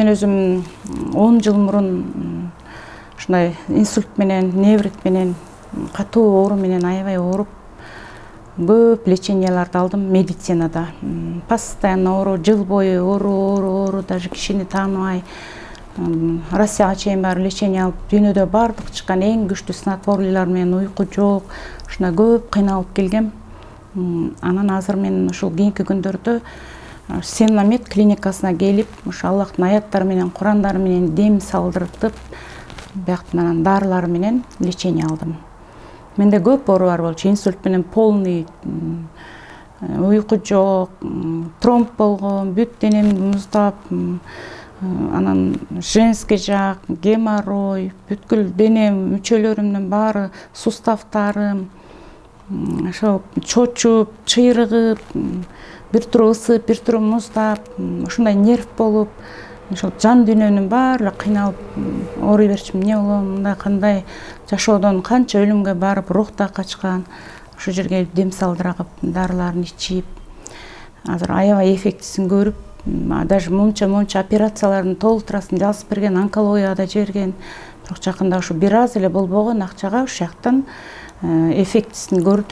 мен өзүм 10 жыл мурун ушундай инсульт менен, неврит менен, катуу оору менен аябай ооруп, көп леченияларды алдым медицинада. Постоянно оору, жыл бою оору, даже кишини тааныбай. Россияга чейин баары лечение алып, дүйнөдө бардык чыккан эң күчтүү снотворийлар менен, уйку жок, ушундай көп кыйналып келгем. Анан азыр мен ушул кийинки күндөрдө Сеннамед клиникасына келип, ушу Аллахтын аяттары менен, Курандары менен дем салдыртып, бияктан дарылар менен лечение алдым. Менде көп оорулар болчу, инсульт менен полный, уйку жок, тромб болгон, бүт денемди муздап, анан женский жак, геморрой, бүткүл денем, мүчөлөрүмдүн баары, суставтарым, ошо чочуп, чыйрыгып, бир туру ысып, бир туру муздап, ушундай нерв болуп, ошол жан дүйнөнүн баары кыйналып ооруй берчүмүн. Эмне болом, мындай кандай жашоодон канча өлүмгө барып, рух да качкан. Ошол жерге дем салдырагып, дарыларын ичип, азыр аябай эффектисин көрүп, даже монча операциялардын толтурасын жазып берген, онкологияга да жиберген. Бирок жакында ушу бир аз эле болбогон акчага ушул жактан эффектисин көрдүм.